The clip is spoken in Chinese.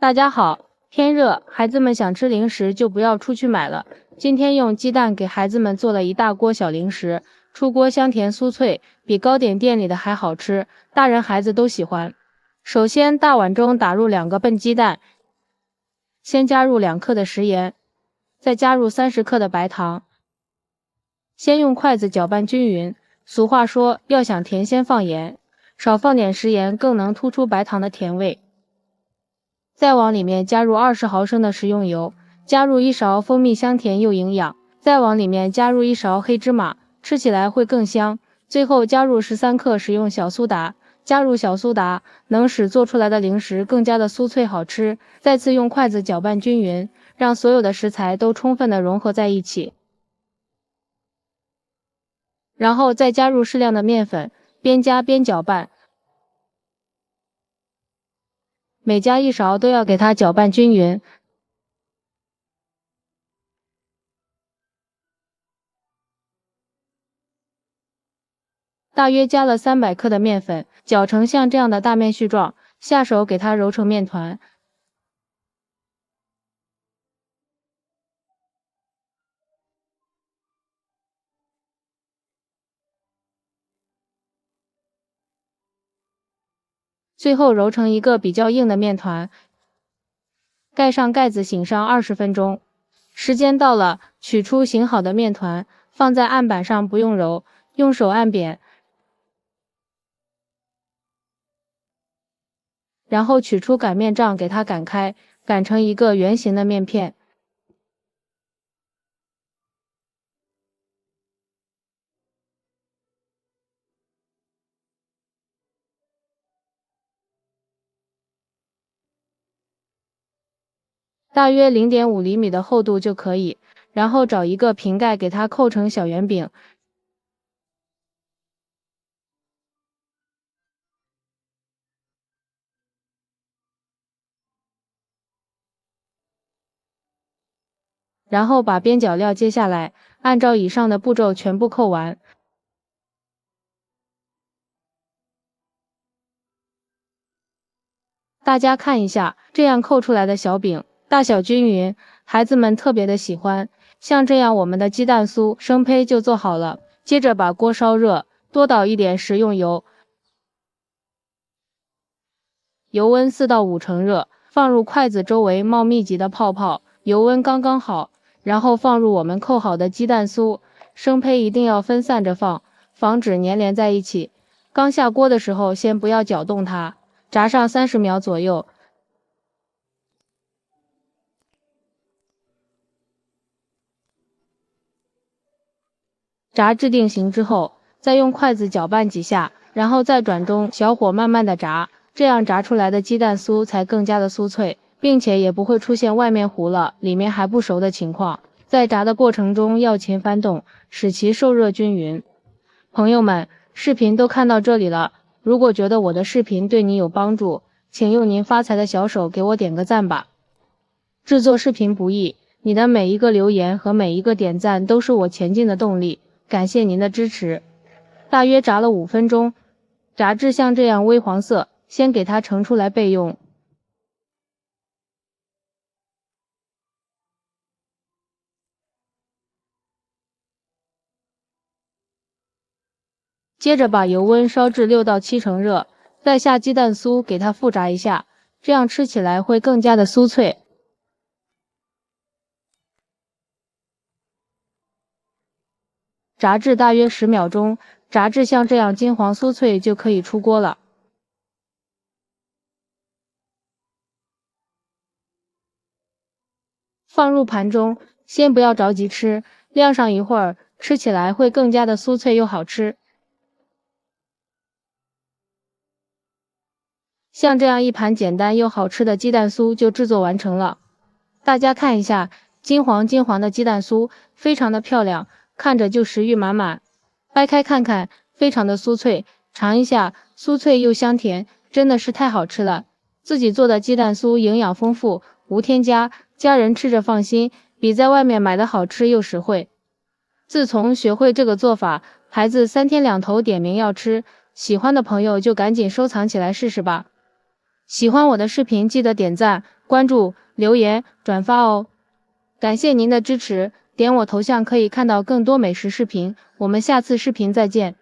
大家好，天热，孩子们想吃零食就不要出去买了。今天用鸡蛋给孩子们做了一大锅小零食，出锅香甜酥脆，比糕点店里的还好吃，大人孩子都喜欢。首先，大碗中打入2个笨鸡蛋，先加入2克的食盐，再加入30克的白糖，先用筷子搅拌均匀。俗话说，要想甜先放盐，少放点食盐更能突出白糖的甜味。再往里面加入20毫升的食用油，加入1勺蜂蜜，香甜又营养。再往里面加入1勺黑芝麻，吃起来会更香。最后加入13克食用小苏打，加入小苏打能使做出来的零食更加的酥脆好吃。再次用筷子搅拌均匀，让所有的食材都充分的融合在一起。然后再加入适量的面粉，边加边搅拌。每加1勺都要给它搅拌均匀。大约加了300克的面粉，搅成像这样的大面絮状，下手给它揉成面团。最后揉成一个比较硬的面团，盖上盖子醒上20分钟。时间到了，取出醒好的面团，放在案板上不用揉，用手按扁，然后取出擀面杖给它擀开，擀成一个圆形的面片。大约0.5厘米的厚度就可以，然后找一个瓶盖给它扣成小圆饼。然后把边角料揭下来，按照以上的步骤全部扣完。大家看一下，这样扣出来的小饼，大小均匀，孩子们特别的喜欢。像这样，我们的鸡蛋酥生胚就做好了。接着把锅烧热，多倒一点食用油，油温4到5成热，放入筷子周围冒密集的泡泡，油温刚刚好。然后放入我们扣好的鸡蛋酥，生胚一定要分散着放，防止粘连在一起。刚下锅的时候，先不要搅动它，炸上30秒左右。炸至定型之后，再用筷子搅拌几下，然后再转中小火慢慢的炸，这样炸出来的鸡蛋酥才更加的酥脆，并且也不会出现外面糊了，里面还不熟的情况。在炸的过程中要勤翻动，使其受热均匀。朋友们，视频都看到这里了，如果觉得我的视频对你有帮助，请用您发财的小手给我点个赞吧。制作视频不易，你的每一个留言和每一个点赞都是我前进的动力，感谢您的支持。大约炸了5分钟，炸至像这样微黄色，先给它盛出来备用。接着把油温烧至6到7成热，再下鸡蛋酥给它复炸一下，这样吃起来会更加的酥脆。炸至大约10秒钟，炸至像这样金黄酥脆就可以出锅了。放入盘中，先不要着急吃，晾上一会儿，吃起来会更加的酥脆又好吃。像这样一盘简单又好吃的鸡蛋酥就制作完成了。大家看一下，金黄金黄的鸡蛋酥，非常的漂亮，看着就食欲满满。掰开看看，非常的酥脆，尝一下，酥脆又香甜，真的是太好吃了。自己做的鸡蛋酥营养丰富，无添加，家人吃着放心，比在外面买的好吃又实惠。自从学会这个做法，孩子3天2头点名要吃，喜欢的朋友就赶紧收藏起来试试吧。喜欢我的视频记得点赞，关注、留言、转发哦。感谢您的支持，点我头像可以看到更多美食视频，我们下次视频再见。